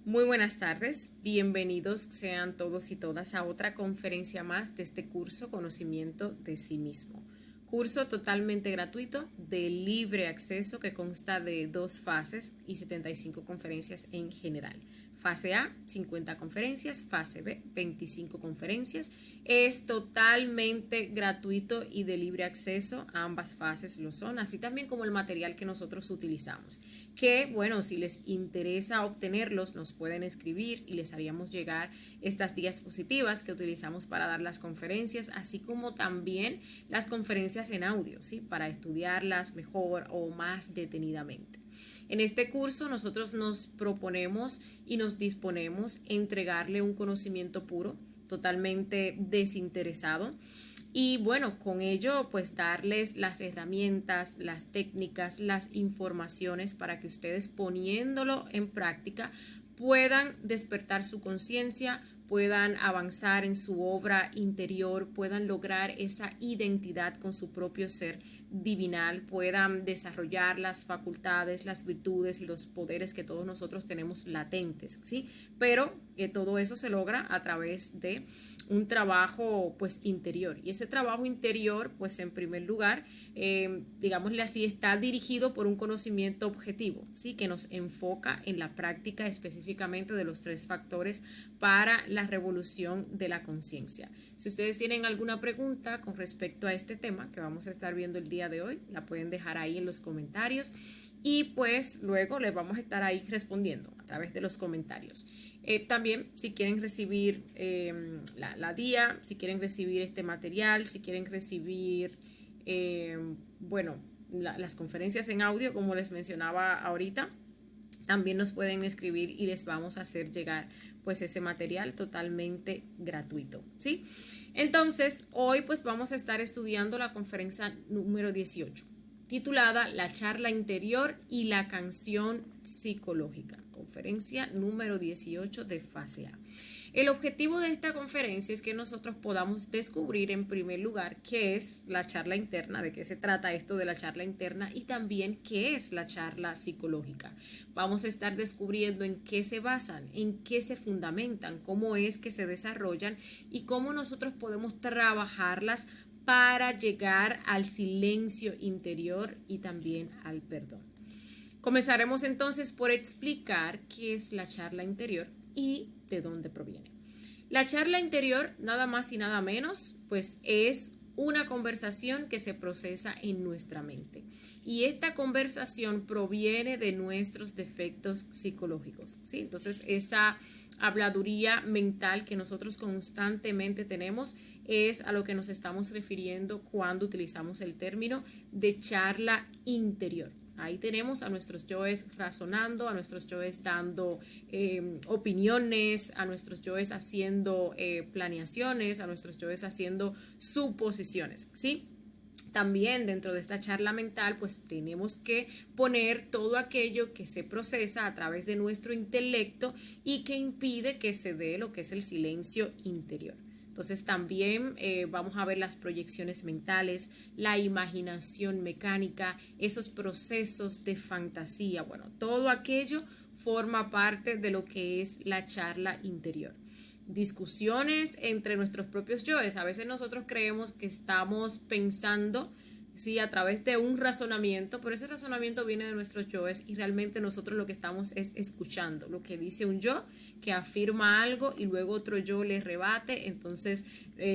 Muy buenas tardes, bienvenidos sean todos y todas a otra conferencia más de este curso Conocimiento de sí mismo. Curso totalmente gratuito de libre acceso que consta de 2 fases y 75 conferencias en general. Fase A, 50 conferencias, fase B, 25 conferencias. Es totalmente gratuito y de libre acceso, ambas fases lo son, así también como el material que nosotros utilizamos. Que, bueno, si les interesa obtenerlos, nos pueden escribir y les haríamos llegar estas diapositivas que utilizamos para dar las conferencias, así como también las conferencias en audio, ¿sí? Para estudiarlas mejor o más detenidamente. En este curso nosotros nos proponemos y nos disponemos a entregarle un conocimiento puro, totalmente desinteresado, y bueno, con ello pues darles las herramientas, las técnicas, las informaciones para que ustedes poniéndolo en práctica puedan despertar su conciencia, puedan avanzar en su obra interior, puedan lograr esa identidad con su propio ser divinal, puedan desarrollar las facultades, las virtudes y los poderes que todos nosotros tenemos latentes, ¿sí? Pero todo eso se logra a través de un trabajo pues interior, y ese trabajo interior pues en primer lugar digámosle así, está dirigido por un conocimiento objetivo, ¿sí? Que nos enfoca en la práctica específicamente de los 3 factores para la revolución de la conciencia. Si ustedes tienen alguna pregunta con respecto a este tema que vamos a estar viendo el día de hoy, la pueden dejar ahí en los comentarios y pues luego les vamos a estar ahí respondiendo a través de los comentarios. También si quieren recibir la guía, si quieren recibir este material, si quieren recibir las conferencias en audio, como les mencionaba ahorita, también nos pueden escribir y les vamos a hacer llegar pues ese material totalmente gratuito, ¿sí? Entonces, hoy pues vamos a estar estudiando la conferencia número 18, titulada La charla interior y la canción psicológica, conferencia número 18 de fase A. El objetivo de esta conferencia es que nosotros podamos descubrir en primer lugar qué es la charla interna, de qué se trata esto de la charla interna, y también qué es la charla psicológica. Vamos a estar descubriendo en qué se basan, en qué se fundamentan, cómo es que se desarrollan y cómo nosotros podemos trabajarlas para llegar al silencio interior y también al perdón. Comenzaremos entonces por explicar qué es la charla interior y de dónde proviene. La charla interior, nada más y nada menos, pues es una conversación que se procesa en nuestra mente. Y esta conversación proviene de nuestros defectos psicológicos, ¿sí? Entonces, esa habladuría mental que nosotros constantemente tenemos es a lo que nos estamos refiriendo cuando utilizamos el término de charla interior. Ahí tenemos a nuestros yoes razonando, a nuestros yoes dando opiniones, a nuestros yoes haciendo planeaciones, a nuestros yoes haciendo suposiciones, ¿sí? También dentro de esta charla mental pues tenemos que poner todo aquello que se procesa a través de nuestro intelecto y que impide que se dé lo que es el silencio interior. Entonces también vamos a ver las proyecciones mentales, la imaginación mecánica, esos procesos de fantasía. Bueno, todo aquello forma parte de lo que es la charla interior. Discusiones entre nuestros propios yoes. A veces nosotros creemos que estamos pensando, sí, a través de un razonamiento, pero ese razonamiento viene de nuestros yoes y realmente nosotros lo que estamos es escuchando lo que dice un yo que afirma algo y luego otro yo le rebate, entonces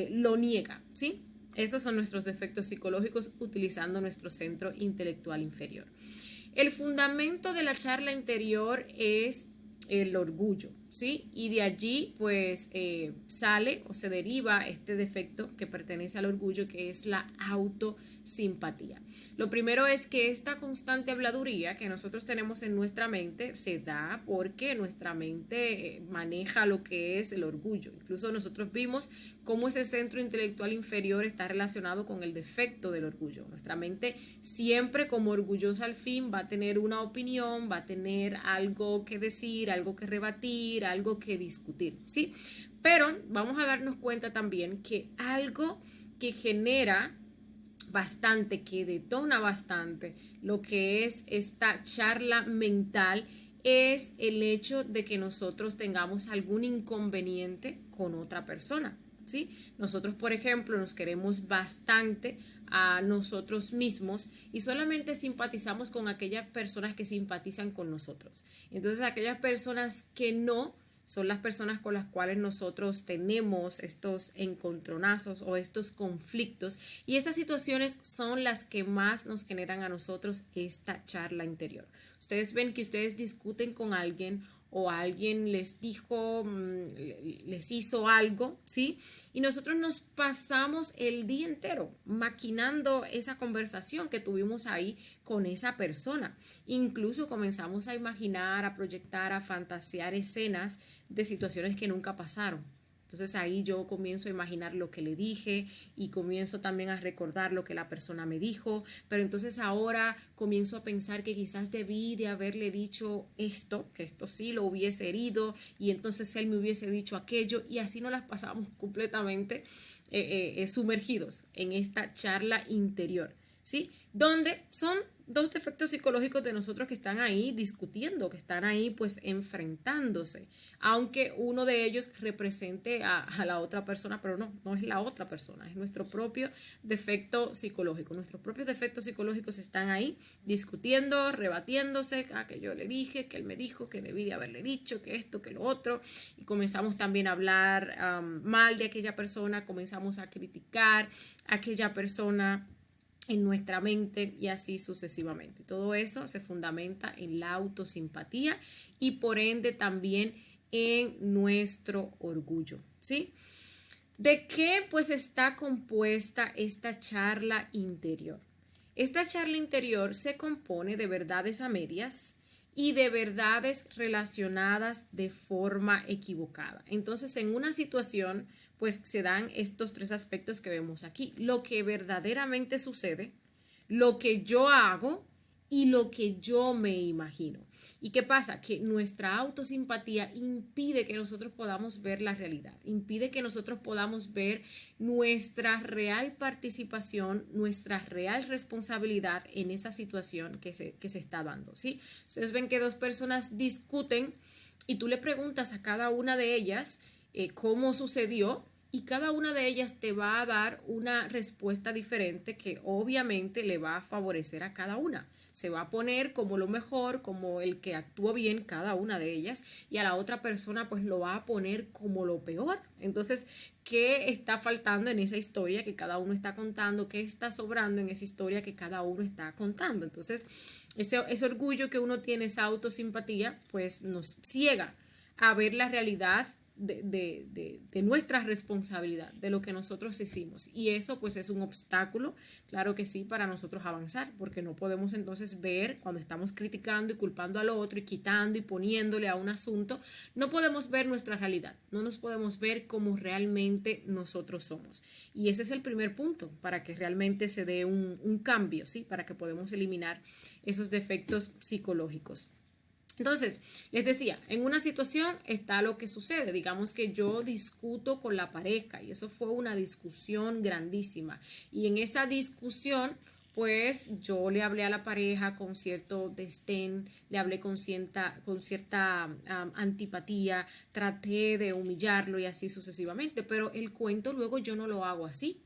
lo niega, ¿sí? Esos son nuestros defectos psicológicos utilizando nuestro centro intelectual inferior. El fundamento de la charla interior es el orgullo, ¿sí? Y de allí pues sale o se deriva este defecto que pertenece al orgullo, que es la autosimpatía. Lo primero es que esta constante habladuría que nosotros tenemos en nuestra mente se da porque nuestra mente maneja lo que es el orgullo. Incluso nosotros vimos cómo ese centro intelectual inferior está relacionado con el defecto del orgullo. Nuestra mente siempre como orgullosa al fin va a tener una opinión, va a tener algo que decir, algo que rebatir, algo que discutir, ¿sí? Pero vamos a darnos cuenta también que algo que genera bastante, que detona bastante lo que es esta charla mental es el hecho de que nosotros tengamos algún inconveniente con otra persona, ¿sí? Nosotros, por ejemplo, nos queremos bastante a nosotros mismos y solamente simpatizamos con aquellas personas que simpatizan con nosotros. Entonces, aquellas personas que no son las personas con las cuales nosotros tenemos estos encontronazos o estos conflictos, y estas situaciones son las que más nos generan a nosotros esta charla interior. Ustedes ven que ustedes discuten con alguien o alguien les dijo, les hizo algo, ¿sí? Y nosotros nos pasamos el día entero maquinando esa conversación que tuvimos ahí con esa persona. Incluso comenzamos a imaginar, a proyectar, a fantasear escenas de situaciones que nunca pasaron. Entonces ahí yo comienzo a imaginar lo que le dije y comienzo también a recordar lo que la persona me dijo, pero entonces ahora comienzo a pensar que quizás debí de haberle dicho esto, que esto sí lo hubiese herido y entonces él me hubiese dicho aquello, y así nos las pasamos completamente sumergidos en esta charla interior, ¿sí? Donde son dos defectos psicológicos de nosotros que están ahí discutiendo, que están ahí pues enfrentándose, aunque uno de ellos represente a la otra persona, pero no es la otra persona, es nuestro propio defecto psicológico. Nuestros propios defectos psicológicos están ahí discutiendo, rebatiéndose, que yo le dije, que él me dijo, que debí de haberle dicho, que esto, que lo otro, y comenzamos también a hablar mal de aquella persona, comenzamos a criticar a aquella persona en nuestra mente y así sucesivamente. Todo eso se fundamenta en la autosimpatía y por ende también en nuestro orgullo, ¿sí? ¿De qué pues está compuesta esta charla interior? Esta charla interior se compone de verdades a medias y de verdades relacionadas de forma equivocada. Entonces, en una situación pues se dan estos tres aspectos que vemos aquí: lo que verdaderamente sucede, lo que yo hago y lo que yo me imagino. ¿Y qué pasa? Que nuestra autosimpatía impide que nosotros podamos ver la realidad, impide que nosotros podamos ver nuestra real participación, nuestra real responsabilidad en esa situación que se está dando, ¿sí? Ustedes ven que dos personas discuten y tú le preguntas a cada una de ellas cómo sucedió, y cada una de ellas te va a dar una respuesta diferente que obviamente le va a favorecer a cada una. Se va a poner como lo mejor, como el que actuó bien cada una de ellas, y a la otra persona pues lo va a poner como lo peor. Entonces, ¿qué está faltando en esa historia que cada uno está contando? ¿Qué está sobrando en esa historia que cada uno está contando? Entonces, ese orgullo que uno tiene, esa autosimpatía, pues nos ciega a ver la realidad de nuestra responsabilidad, de lo que nosotros hicimos, y eso pues es un obstáculo, claro que sí, para nosotros avanzar, porque no podemos entonces ver cuando estamos criticando y culpando al otro y quitando y poniéndole a un asunto, no podemos ver nuestra realidad, no nos podemos ver como realmente nosotros somos, y ese es el primer punto para que realmente se dé un cambio, ¿sí? Para que podamos eliminar esos defectos psicológicos. Entonces, les decía, en una situación está lo que sucede. Digamos que yo discuto con la pareja y eso fue una discusión grandísima. Y en esa discusión, pues yo le hablé a la pareja con cierto desdén, le hablé con cierta antipatía, traté de humillarlo y así sucesivamente. Pero el cuento luego yo no lo hago así.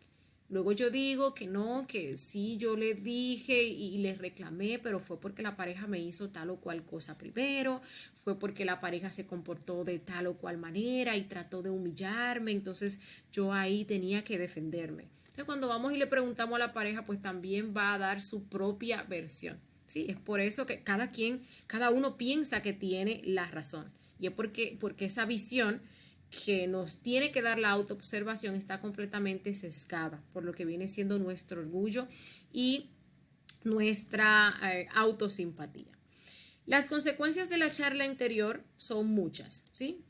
Luego yo digo que no, que sí, yo le dije y le reclamé, pero fue porque la pareja me hizo tal o cual cosa primero, fue porque la pareja se comportó de tal o cual manera y trató de humillarme, entonces yo ahí tenía que defenderme. Entonces cuando vamos y le preguntamos a la pareja, pues también va a dar su propia versión, ¿sí? Es por eso que cada uno piensa que tiene la razón, y es porque esa visión que nos tiene que dar la autoobservación está completamente sesgada por lo que viene siendo nuestro orgullo y nuestra autosimpatía. Las consecuencias de la charla interior son muchas, ¿sí?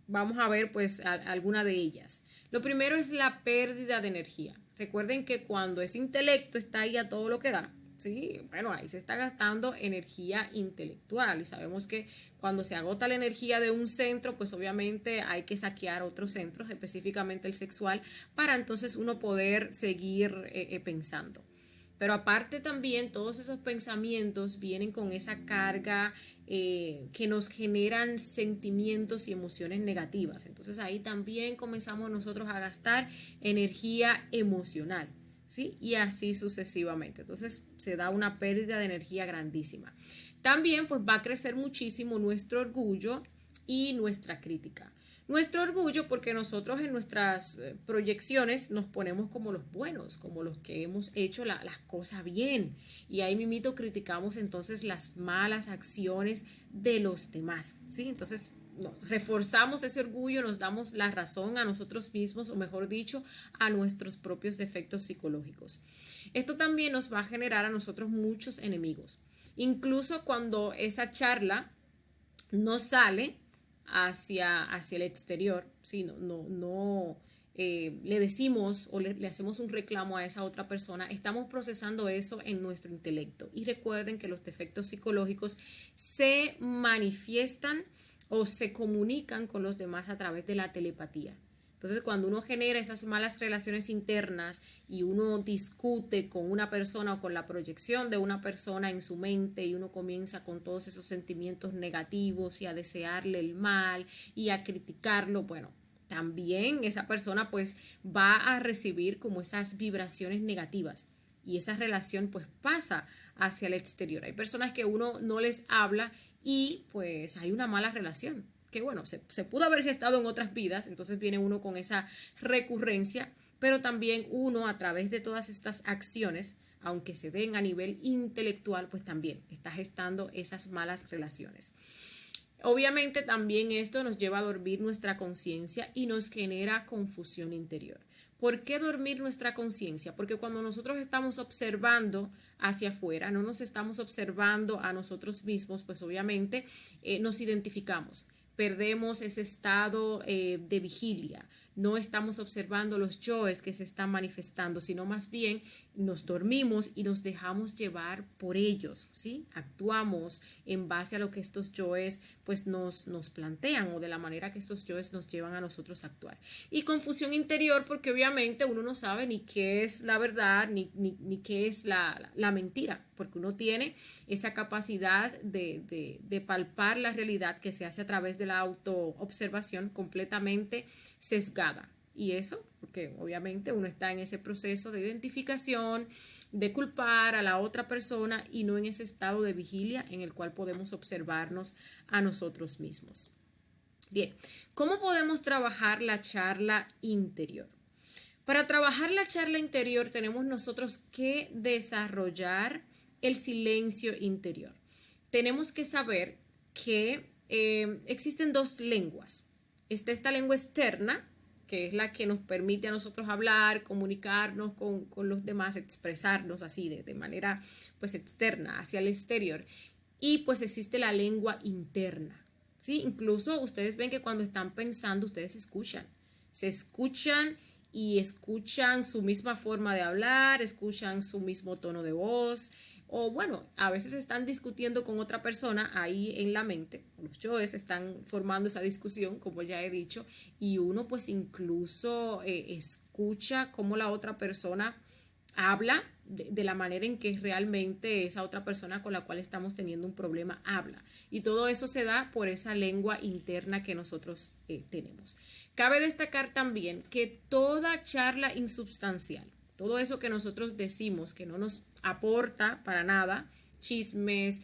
Vamos a ver pues alguna de ellas. Lo primero es la pérdida de energía. Recuerden que cuando ese intelecto está ahí a todo lo que da, ¿sí? Bueno, ahí se está gastando energía intelectual y sabemos que cuando se agota la energía de un centro, pues obviamente hay que saquear otros centros, específicamente el sexual, para entonces uno poder seguir pensando. Pero aparte también todos esos pensamientos vienen con esa carga que nos generan sentimientos y emociones negativas. Entonces ahí también comenzamos nosotros a gastar energía emocional, ¿sí? Y así sucesivamente. Entonces se da una pérdida de energía grandísima. También pues va a crecer muchísimo nuestro orgullo y nuestra crítica. Nuestro orgullo porque nosotros en nuestras proyecciones nos ponemos como los buenos, como los que hemos hecho las cosas bien. Y ahí mismito criticamos entonces las malas acciones de los demás, ¿sí? Entonces reforzamos ese orgullo, nos damos la razón a nosotros mismos, o mejor dicho, a nuestros propios defectos psicológicos. Esto también nos va a generar a nosotros muchos enemigos. Incluso cuando esa charla no sale hacia el exterior, ¿sí? Le decimos o le hacemos un reclamo a esa otra persona, estamos procesando eso en nuestro intelecto. Y recuerden que los defectos psicológicos se manifiestan o se comunican con los demás a través de la telepatía. Entonces, cuando uno genera esas malas relaciones internas y uno discute con una persona o con la proyección de una persona en su mente y uno comienza con todos esos sentimientos negativos y a desearle el mal y a criticarlo, bueno, también esa persona pues va a recibir como esas vibraciones negativas y esa relación pues pasa hacia el exterior. Hay personas que uno no les habla y pues hay una mala relación, que bueno, se pudo haber gestado en otras vidas, entonces viene uno con esa recurrencia, pero también uno a través de todas estas acciones, aunque se den a nivel intelectual, pues también está gestando esas malas relaciones. Obviamente también esto nos lleva a dormir nuestra conciencia y nos genera confusión interior. ¿Por qué dormir nuestra conciencia? Porque cuando nosotros estamos observando hacia afuera, no nos estamos observando a nosotros mismos, pues obviamente nos identificamos. Perdemos ese estado de vigilia, no estamos observando los yoes que se están manifestando, sino más bien nos dormimos y nos dejamos llevar por ellos, ¿sí? Actuamos en base a lo que estos yoes pues nos plantean o de la manera que estos yoes nos llevan a nosotros a actuar. Y confusión interior porque obviamente uno no sabe ni qué es la verdad ni qué es la mentira, porque uno tiene esa capacidad de palpar la realidad que se hace a través de la autoobservación completamente sesgada. Y eso, porque obviamente uno está en ese proceso de identificación, de culpar a la otra persona y no en ese estado de vigilia en el cual podemos observarnos a nosotros mismos. Bien, ¿cómo podemos trabajar la charla interior? Para trabajar la charla interior tenemos nosotros que desarrollar el silencio interior. Tenemos que saber que existen dos lenguas. Está esta lengua externa, que es la que nos permite a nosotros hablar, comunicarnos con los demás, expresarnos así de manera pues externa, hacia el exterior. Y pues existe la lengua interna, ¿sí? Incluso ustedes ven que cuando están pensando, ustedes se escuchan y escuchan su misma forma de hablar, escuchan su mismo tono de voz, o bueno, a veces están discutiendo con otra persona ahí en la mente, los yoes están formando esa discusión, como ya he dicho, y uno pues incluso escucha cómo la otra persona habla de la manera en que realmente esa otra persona con la cual estamos teniendo un problema habla. Y todo eso se da por esa lengua interna que nosotros tenemos. Cabe destacar también que toda charla insubstancial, todo eso que nosotros decimos que no nos aporta para nada, chismes,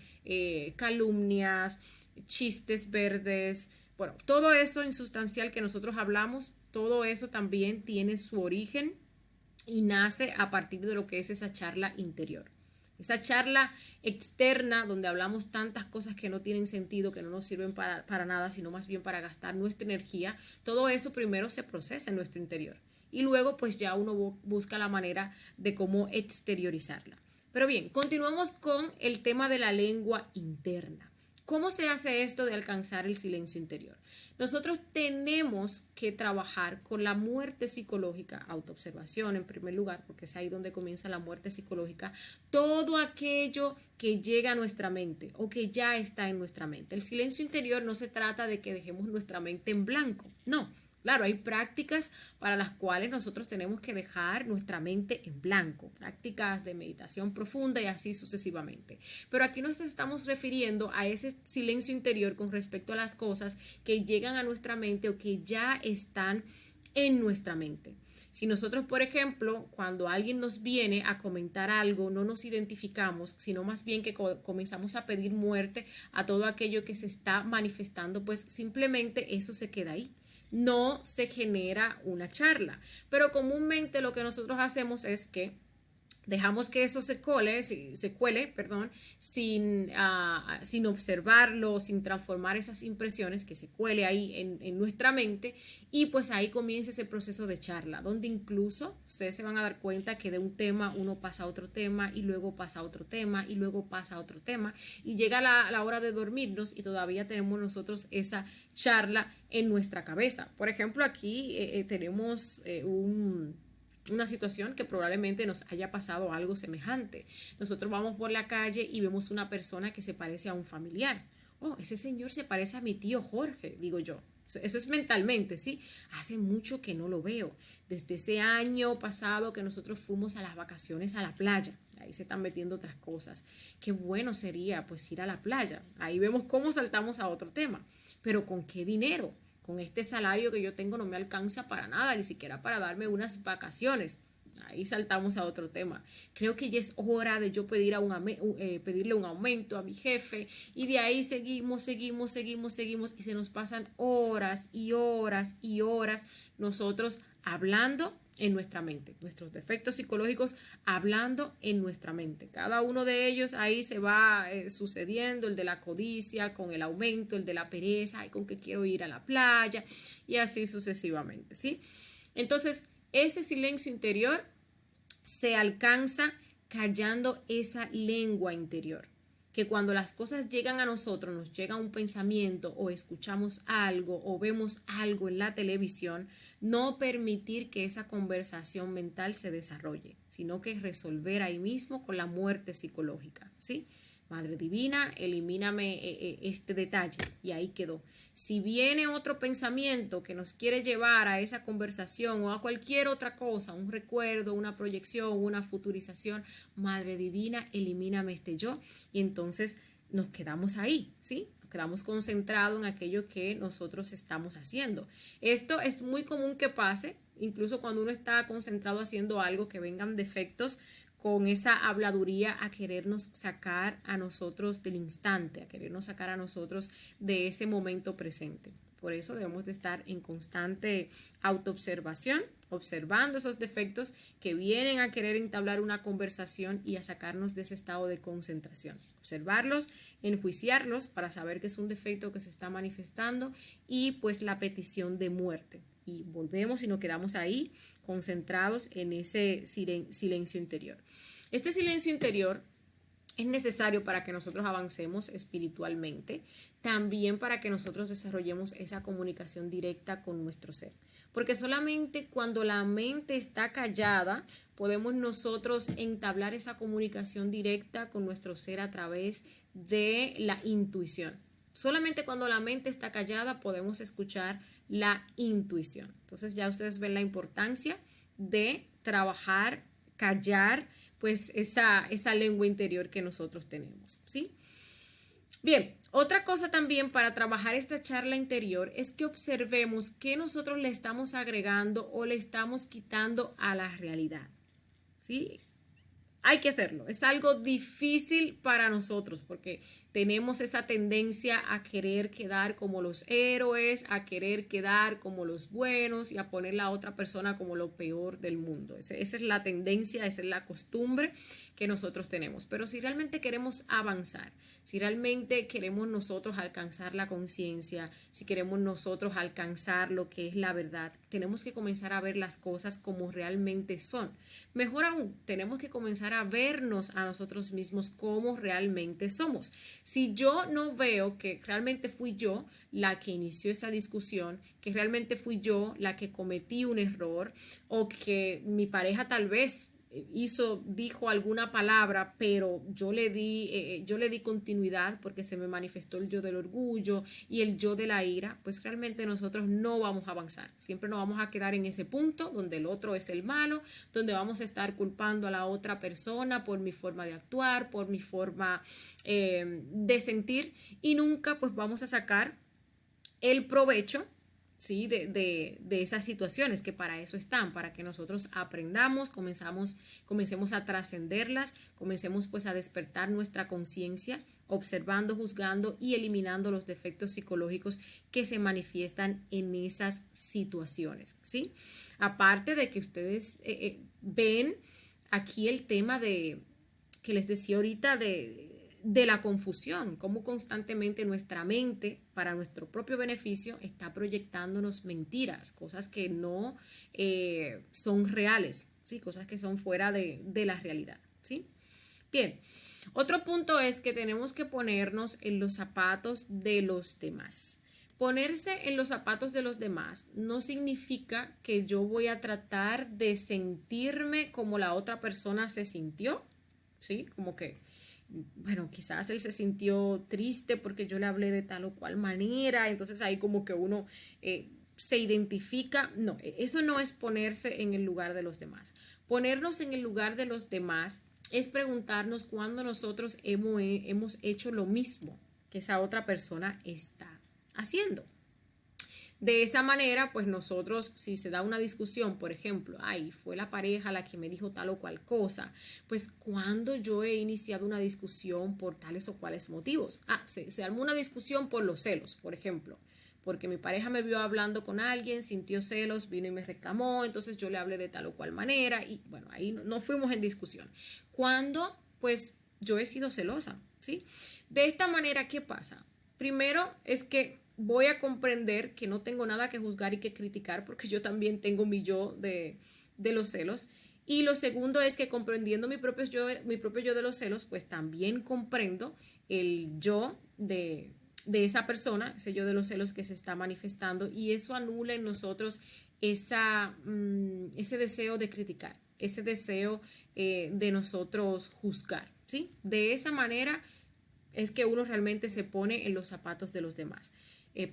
calumnias, chistes verdes, bueno, todo eso insustancial que nosotros hablamos, todo eso también tiene su origen y nace a partir de lo que es esa charla interior. Esa charla externa donde hablamos tantas cosas que no tienen sentido, que no nos sirven para nada, sino más bien para gastar nuestra energía, todo eso primero se procesa en nuestro interior. Y luego pues ya uno busca la manera de cómo exteriorizarla. Pero bien, continuamos con el tema de la lengua interna. ¿Cómo se hace esto de alcanzar el silencio interior? Nosotros tenemos que trabajar con la muerte psicológica, autoobservación en primer lugar, porque es ahí donde comienza la muerte psicológica, todo aquello que llega a nuestra mente o que ya está en nuestra mente. El silencio interior no se trata de que dejemos nuestra mente en blanco, no. Claro, hay prácticas para las cuales nosotros tenemos que dejar nuestra mente en blanco, prácticas de meditación profunda y así sucesivamente. Pero aquí nos estamos refiriendo a ese silencio interior con respecto a las cosas que llegan a nuestra mente o que ya están en nuestra mente. Si nosotros, por ejemplo, cuando alguien nos viene a comentar algo, no nos identificamos, sino más bien que comenzamos a pedir muerte a todo aquello que se está manifestando, pues simplemente eso se queda ahí. No se genera una charla. Pero comúnmente lo que nosotros hacemos es que dejamos que eso se cuele, sin observarlo, sin transformar esas impresiones, que se cuele ahí en nuestra mente, y pues ahí comienza ese proceso de charla, donde incluso ustedes se van a dar cuenta que de un tema uno pasa a otro tema, y luego pasa a otro tema, y luego pasa a otro tema, y llega la hora de dormirnos y todavía tenemos nosotros esa charla en nuestra cabeza. Por ejemplo, aquí tenemos una situación que probablemente nos haya pasado algo semejante. Nosotros vamos por la calle y vemos una persona que se parece a un familiar. Oh, ese señor se parece a mi tío Jorge, digo yo. Eso es mentalmente, ¿sí? Hace mucho que no lo veo. Desde ese año pasado que nosotros fuimos a las vacaciones a la playa. Ahí se están metiendo otras cosas. Qué bueno sería pues ir a la playa. Ahí vemos cómo saltamos a otro tema. Pero ¿con qué dinero? Con este salario que yo tengo no me alcanza para nada, ni siquiera para darme unas vacaciones. Ahí saltamos a otro tema. Creo que ya es hora de yo pedirle un aumento a mi jefe, y de ahí seguimos y se nos pasan horas y horas y horas nosotros hablando en nuestra mente, nuestros defectos psicológicos hablando en nuestra mente. Cada uno de ellos ahí se va sucediendo, el de la codicia con el aumento, el de la pereza, y con que quiero ir a la playa, y así sucesivamente, ¿sí? Entonces, ese silencio interior se alcanza callando esa lengua interior, que cuando las cosas llegan a nosotros, nos llega un pensamiento o escuchamos algo o vemos algo en la televisión, no permitir que esa conversación mental se desarrolle, sino que resolver ahí mismo con la muerte psicológica, ¿sí? Madre Divina, elimíname este detalle, y ahí quedó. Si viene otro pensamiento que nos quiere llevar a esa conversación o a cualquier otra cosa, un recuerdo, una proyección, una futurización, Madre Divina, elimíname este yo, y entonces nos quedamos ahí, ¿sí? Nos quedamos concentrados en aquello que nosotros estamos haciendo. Esto es muy común que pase, incluso cuando uno está concentrado haciendo algo, que vengan defectos con esa habladuría a querernos sacar a nosotros del instante, a querernos sacar a nosotros de ese momento presente. Por eso debemos de estar en constante autoobservación, observando esos defectos que vienen a querer entablar una conversación y a sacarnos de ese estado de concentración. Observarlos, enjuiciarlos para saber que es un defecto que se está manifestando, y pues la petición de muerte. Y volvemos y nos quedamos ahí concentrados en ese silencio interior. Este silencio interior es necesario para que nosotros avancemos espiritualmente, también para que nosotros desarrollemos esa comunicación directa con nuestro ser. Porque solamente cuando la mente está callada podemos nosotros entablar esa comunicación directa con nuestro ser a través de la intuición. Solamente cuando la mente está callada podemos escuchar la intuición. Entonces ya ustedes ven la importancia de trabajar, callar, pues esa lengua interior que nosotros tenemos, ¿sí? Bien, otra cosa también para trabajar esta charla interior es que observemos qué nosotros le estamos agregando o le estamos quitando a la realidad, ¿sí? Hay que hacerlo. Es algo difícil para nosotros porque tenemos esa tendencia a querer quedar como los héroes, a querer quedar como los buenos y a poner a la otra persona como lo peor del mundo. Esa es la tendencia, esa es la costumbre que nosotros tenemos. Pero si realmente queremos avanzar, si realmente queremos nosotros alcanzar la conciencia, si queremos nosotros alcanzar lo que es la verdad, tenemos que comenzar a ver las cosas como realmente son. Mejor aún, tenemos que comenzar a vernos a nosotros mismos como realmente somos. Si yo no veo que realmente fui yo la que inició esa discusión, que realmente fui yo la que cometí un error, o que mi pareja tal vez dijo alguna palabra, pero yo le di continuidad porque se me manifestó el yo del orgullo y el yo de la ira, pues realmente nosotros no vamos a avanzar. Siempre nos vamos a quedar en ese punto donde el otro es el malo, donde vamos a estar culpando a la otra persona por mi forma de actuar, por mi forma de sentir, y nunca pues vamos a sacar el provecho, ¿sí? de esas situaciones que para eso están, para que nosotros aprendamos, comencemos a trascenderlas, comencemos pues a despertar nuestra conciencia, observando, juzgando y eliminando los defectos psicológicos que se manifiestan en esas situaciones, ¿sí? Aparte de que ustedes ven aquí el tema que les decía ahorita de la confusión, cómo constantemente nuestra mente, para nuestro propio beneficio, está proyectándonos mentiras, cosas que no son reales, ¿sí? Cosas que son fuera de la realidad, ¿sí? Bien, otro punto es que tenemos que ponernos en los zapatos de los demás. Ponerse en los zapatos de los demás no significa que yo voy a tratar de sentirme como la otra persona se sintió, ¿sí? Como que, bueno, quizás él se sintió triste porque yo le hablé de tal o cual manera, entonces ahí como que uno se identifica. No, eso no es ponerse en el lugar de los demás. Ponernos en el lugar de los demás es preguntarnos cuándo nosotros hemos hecho lo mismo que esa otra persona está haciendo. De esa manera, pues nosotros, si se da una discusión, por ejemplo, fue la pareja la que me dijo tal o cual cosa, pues cuando yo he iniciado una discusión por tales o cuales motivos. Se armó una discusión por los celos, por ejemplo, porque mi pareja me vio hablando con alguien, sintió celos, vino y me reclamó, entonces yo le hablé de tal o cual manera y bueno, ahí no fuimos en discusión. Cuando, pues, yo he sido celosa, ¿sí? De esta manera, ¿qué pasa? Primero es que voy a comprender que no tengo nada que juzgar y que criticar porque yo también tengo mi yo de los celos. Y lo segundo es que comprendiendo mi propio yo de los celos, pues también comprendo el yo de esa persona, ese yo de los celos que se está manifestando, y eso anula en nosotros ese deseo de criticar, ese deseo de nosotros juzgar, ¿sí? De esa manera es que uno realmente se pone en los zapatos de los demás,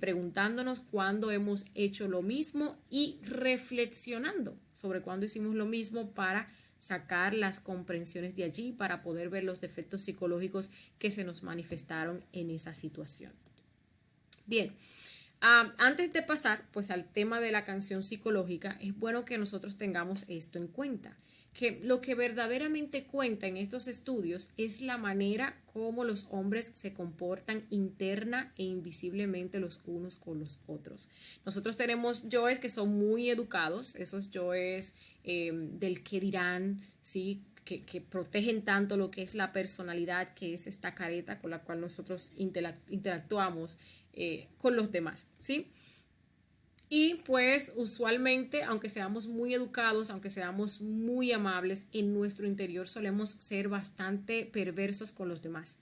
preguntándonos cuándo hemos hecho lo mismo y reflexionando sobre cuándo hicimos lo mismo para sacar las comprensiones de allí, para poder ver los defectos psicológicos que se nos manifestaron en esa situación. Bien, antes de pasar pues al tema de la canción psicológica, es bueno que nosotros tengamos esto en cuenta, que lo que verdaderamente cuenta en estos estudios es la manera como los hombres se comportan interna e invisiblemente los unos con los otros. Nosotros tenemos yoes que son muy educados, esos yoes del qué dirán, ¿sí? Que protegen tanto lo que es la personalidad, que es esta careta con la cual nosotros interactuamos con los demás, ¿sí? Y pues usualmente, aunque seamos muy educados, aunque seamos muy amables, en nuestro interior solemos ser bastante perversos con los demás.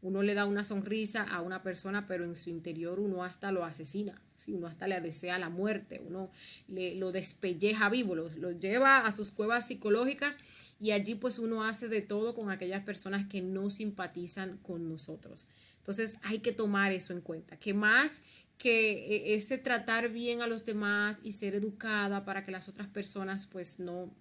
Uno le da una sonrisa a una persona, pero en su interior uno hasta lo asesina, ¿sí? Uno hasta le desea la muerte, uno lo despelleja vivo, lo lleva a sus cuevas psicológicas y allí pues uno hace de todo con aquellas personas que no simpatizan con nosotros. Entonces hay que tomar eso en cuenta, que más que ese tratar bien a los demás y ser educada para que las otras personas pues no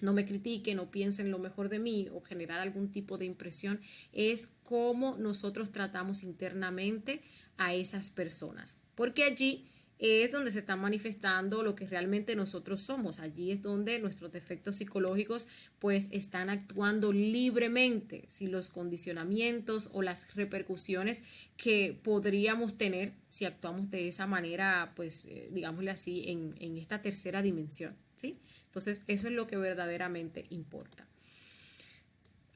me critiquen o piensen lo mejor de mí o generar algún tipo de impresión, es cómo nosotros tratamos internamente a esas personas, porque allí es donde se está manifestando lo que realmente nosotros somos. Allí es donde nuestros defectos psicológicos pues están actuando libremente, si los condicionamientos o las repercusiones que podríamos tener si actuamos de esa manera, pues digámosle así, en esta tercera dimensión, ¿sí? Entonces eso es lo que verdaderamente importa.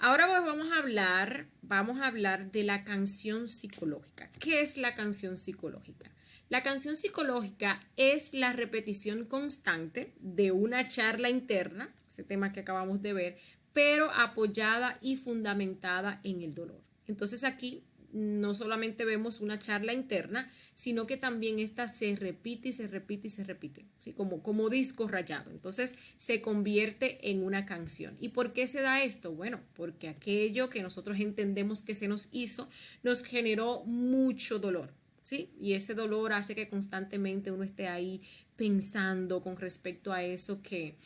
Ahora pues vamos a hablar de la canción psicológica. ¿Qué es la canción psicológica? La canción psicológica es la repetición constante de una charla interna, ese tema que acabamos de ver, pero apoyada y fundamentada en el dolor. Entonces aquí no solamente vemos una charla interna, sino que también esta se repite y se repite y se repite, ¿sí? Como disco rayado. Entonces se convierte en una canción. ¿Y por qué se da esto? Bueno, porque aquello que nosotros entendemos que se nos hizo nos generó mucho dolor, ¿sí? Y ese dolor hace que constantemente uno esté ahí pensando con respecto a eso que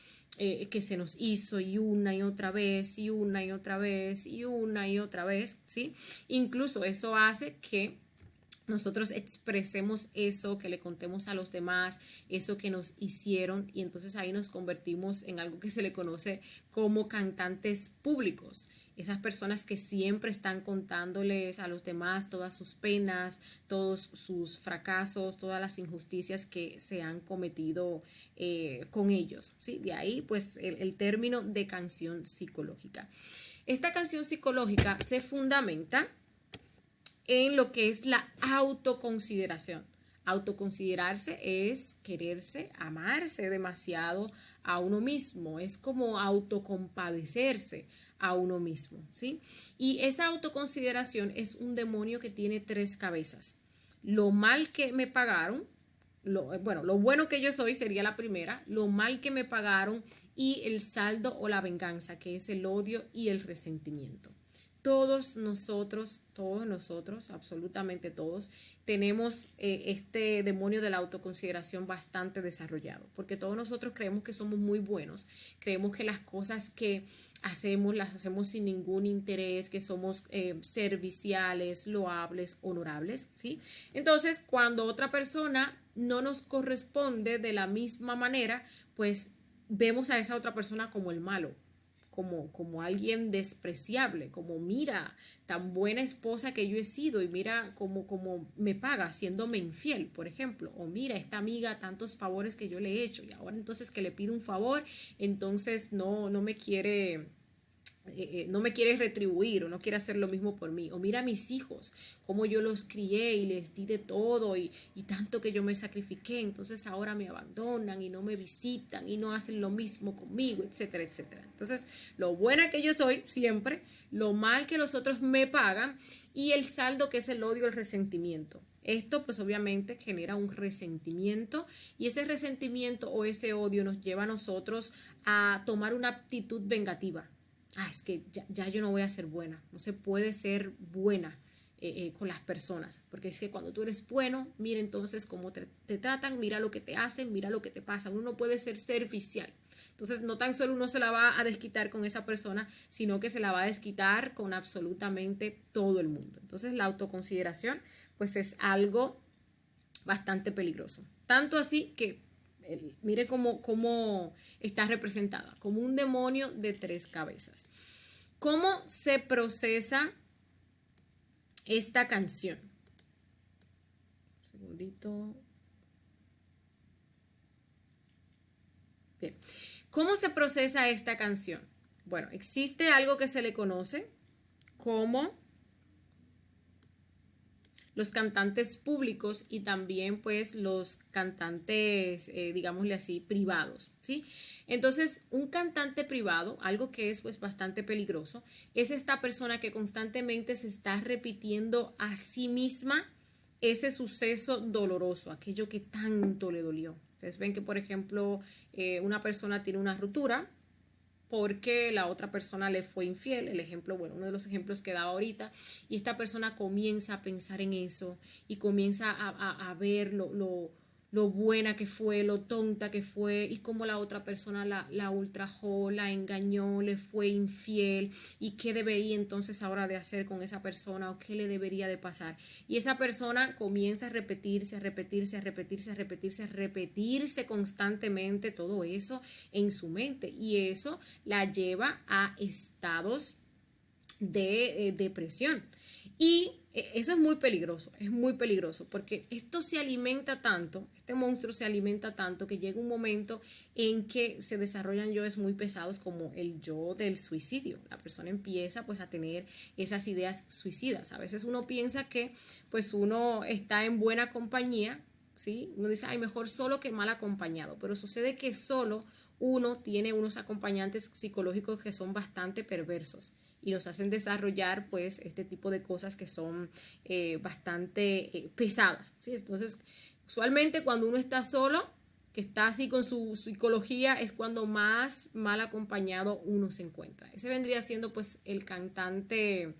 se nos hizo, y una y otra vez, y una y otra vez, y una y otra vez, ¿sí? Incluso eso hace que nosotros expresemos eso, que le contemos a los demás, eso que nos hicieron, y entonces ahí nos convertimos en algo que se le conoce como cantantes públicos. Esas personas que siempre están contándoles a los demás todas sus penas, todos sus fracasos, todas las injusticias que se han cometido con ellos, ¿sí? De ahí pues el término de canción psicológica. Esta canción psicológica se fundamenta en lo que es la autoconsideración. Autoconsiderarse es quererse, amarse demasiado a uno mismo, es como autocompadecerse a uno mismo, ¿sí? Y esa autoconsideración es un demonio que tiene 3 cabezas. Lo mal que me pagaron, lo bueno que yo soy sería la primera, lo mal que me pagaron, y el saldo o la venganza, que es el odio y el resentimiento. Todos nosotros, absolutamente todos, tenemos este demonio de la autoconsideración bastante desarrollado, porque todos nosotros creemos que somos muy buenos, creemos que las cosas que hacemos las hacemos sin ningún interés, que somos serviciales, loables, honorables, ¿sí? Entonces, cuando otra persona no nos corresponde de la misma manera, pues vemos a esa otra persona como el malo, como alguien despreciable, como mira, tan buena esposa que yo he sido, y mira como me paga haciéndome infiel, por ejemplo, o mira, esta amiga, tantos favores que yo le he hecho, y ahora entonces que le pido un favor, entonces no me quiere retribuir, o no quiere hacer lo mismo por mí. O mira a mis hijos, cómo yo los crié y les di de todo, y tanto que yo me sacrifiqué, entonces ahora me abandonan y no me visitan y no hacen lo mismo conmigo, etcétera, etcétera. Entonces, lo buena que yo soy siempre, lo mal que los otros me pagan, y el saldo, que es el odio, el resentimiento. Esto pues obviamente genera un resentimiento, y ese resentimiento o ese odio nos lleva a nosotros a tomar una actitud vengativa. Es que ya yo no voy a ser buena, no se puede ser buena con las personas, porque es que cuando tú eres bueno, mira entonces cómo te tratan, mira lo que te hacen, mira lo que te pasa. Uno no puede ser servicial. Entonces no tan solo uno se la va a desquitar con esa persona, sino que se la va a desquitar con absolutamente todo el mundo. Entonces la autoconsideración pues es algo bastante peligroso, tanto así que mire cómo está representada, como un demonio de 3 cabezas. ¿Cómo se procesa esta canción? Un segundito. Bien. ¿Cómo se procesa esta canción? Bueno, existe algo que se le conoce como los cantantes públicos, y también pues los cantantes, digámosle así, privados, ¿sí? Entonces, un cantante privado, algo que es pues bastante peligroso, es esta persona que constantemente se está repitiendo a sí misma ese suceso doloroso, aquello que tanto le dolió. Ustedes ven que, por ejemplo, una persona tiene una ruptura porque la otra persona le fue infiel, el ejemplo, bueno, uno de los ejemplos que daba ahorita, y esta persona comienza a pensar en eso, y comienza a ver lo buena que fue, lo tonta que fue, y cómo la otra persona la ultrajó, la engañó, le fue infiel, y qué debería entonces ahora de hacer con esa persona, o qué le debería de pasar. Y esa persona comienza a repetirse constantemente todo eso en su mente, y eso la lleva a estados de depresión. Y eso es muy peligroso, porque esto se alimenta tanto, este monstruo se alimenta tanto, que llega un momento en que se desarrollan yoes muy pesados, como el yo del suicidio. La persona empieza pues a tener esas ideas suicidas. A veces uno piensa que pues uno está en buena compañía, ¿sí? Uno dice, mejor solo que mal acompañado, pero sucede que solo uno tiene unos acompañantes psicológicos que son bastante perversos, y nos hacen desarrollar pues este tipo de cosas que son bastante pesadas, ¿sí? Entonces, usualmente cuando uno está solo, que está así con su psicología, es cuando más mal acompañado uno se encuentra. Ese vendría siendo pues el cantante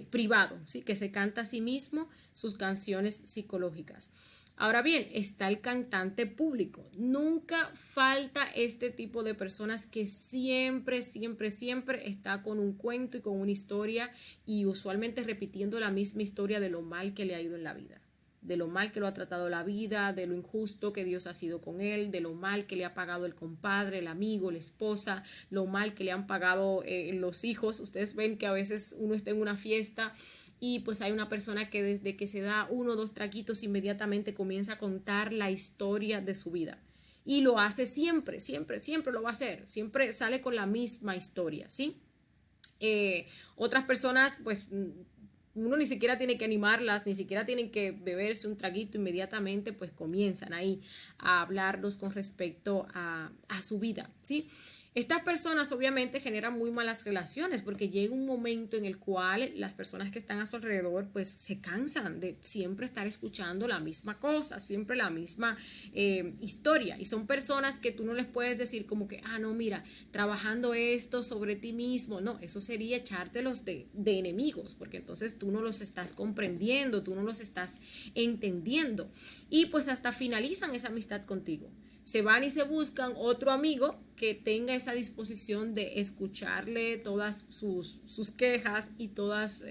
privado, ¿sí? Que se canta a sí mismo sus canciones psicológicas. Ahora bien, está el cantante público. Nunca falta este tipo de personas que siempre, siempre, siempre está con un cuento y con una historia y usualmente repitiendo la misma historia de lo mal que le ha ido en la vida, de lo mal que lo ha tratado la vida, de lo injusto que Dios ha sido con él, de lo mal que le ha pagado el compadre, el amigo, la esposa, lo mal que le han pagado los hijos. Ustedes ven que a veces uno está en una fiesta y pues hay una persona que desde que se da 1 o 2 traguitos inmediatamente comienza a contar la historia de su vida. Y lo hace siempre, siempre, siempre lo va a hacer. Siempre sale con la misma historia, ¿sí? Otras personas, pues uno ni siquiera tiene que animarlas, ni siquiera tienen que beberse un traguito inmediatamente, pues comienzan ahí a hablarnos con respecto a su vida, ¿sí? Estas personas obviamente generan muy malas relaciones porque llega un momento en el cual las personas que están a su alrededor pues se cansan de siempre estar escuchando la misma cosa, siempre la misma historia, y son personas que tú no les puedes decir como que, no, mira, trabajando esto sobre ti mismo, no, eso sería echártelos de enemigos, porque entonces tú no los estás comprendiendo, tú no los estás entendiendo, y pues hasta finalizan esa amistad contigo. Se van y se buscan otro amigo que tenga esa disposición de escucharle todas sus quejas y todas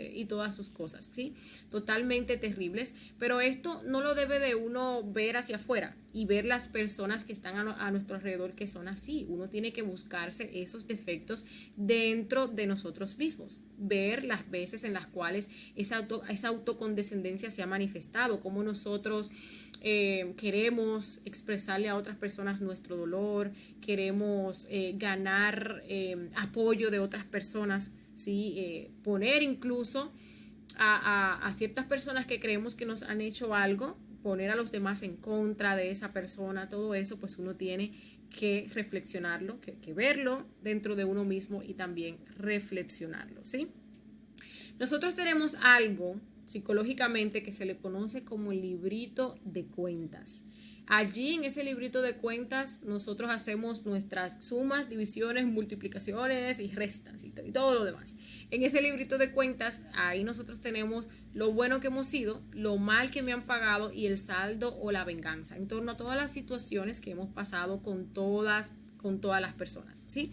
sus cosas, ¿sí? Totalmente terribles, pero esto no lo debe de uno ver hacia afuera y ver las personas que están a nuestro alrededor que son así. Uno tiene que buscarse esos defectos dentro de nosotros mismos, ver las veces en las cuales esa autocondescendencia se ha manifestado, cómo nosotros queremos expresarle a otras personas nuestro dolor, queremos ganar apoyo de otras personas, ¿sí? Poner incluso a ciertas personas que creemos que nos han hecho algo, poner a los demás en contra de esa persona, todo eso pues uno tiene que reflexionarlo, que verlo dentro de uno mismo y también reflexionarlo, ¿sí? Nosotros tenemos algo psicológicamente que se le conoce como el librito de cuentas. Allí en ese librito de cuentas nosotros hacemos nuestras sumas, divisiones, multiplicaciones y restas y todo lo demás. En ese librito de cuentas ahí nosotros tenemos lo bueno que hemos sido, lo mal que me han pagado y el saldo o la venganza en torno a todas las situaciones que hemos pasado con todas las personas, ¿sí?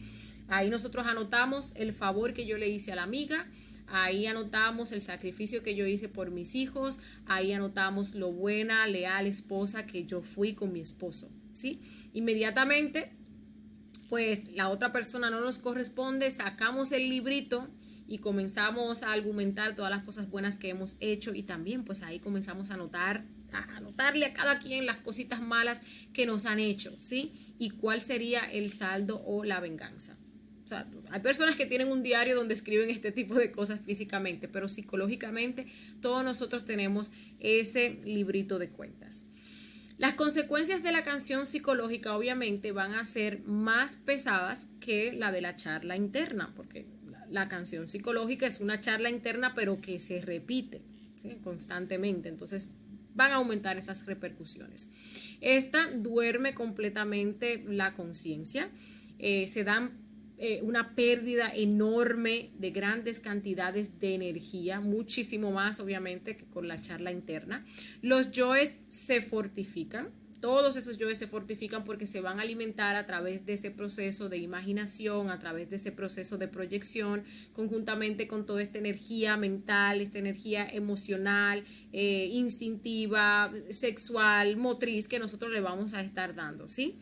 Ahí nosotros anotamos el favor que yo le hice a la amiga, ahí anotamos el sacrificio que yo hice por mis hijos, ahí anotamos lo buena, leal esposa que yo fui con mi esposo, ¿sí? Inmediatamente, pues la otra persona no nos corresponde, sacamos el librito y comenzamos a argumentar todas las cosas buenas que hemos hecho y también pues ahí comenzamos a anotarle a cada quien las cositas malas que nos han hecho, ¿sí? Y cuál sería el saldo o la venganza. O sea, hay personas que tienen un diario donde escriben este tipo de cosas físicamente, pero psicológicamente todos nosotros tenemos ese librito de cuentas. Las consecuencias de la canción psicológica obviamente van a ser más pesadas que la de la charla interna, porque la canción psicológica es una charla interna pero que se repite, ¿sí? Constantemente, entonces van a aumentar esas repercusiones. Esta duerme completamente la conciencia, se dan una pérdida enorme de grandes cantidades de energía, muchísimo más obviamente que con la charla interna. Los yoes se fortifican, todos esos yoes se fortifican porque se van a alimentar a través de ese proceso de imaginación, a través de ese proceso de proyección, conjuntamente con toda esta energía mental, esta energía emocional, instintiva, sexual, motriz que nosotros le vamos a estar dando, ¿sí?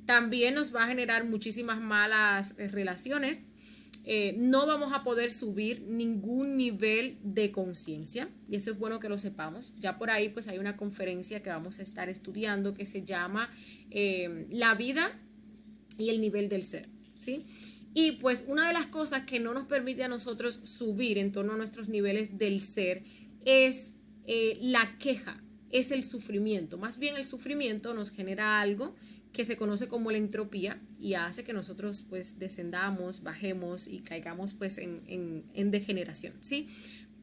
También nos va a generar muchísimas malas relaciones. No vamos a poder subir ningún nivel de conciencia y eso es bueno que lo sepamos. Ya por ahí pues hay una conferencia que vamos a estar estudiando que se llama La vida y el nivel del ser, ¿sí? Y pues una de las cosas que no nos permite a nosotros subir en torno a nuestros niveles del ser es la queja, es el sufrimiento. Más bien el sufrimiento nos genera algo que se conoce como la entropía y hace que nosotros pues descendamos, bajemos y caigamos pues en degeneración, ¿sí?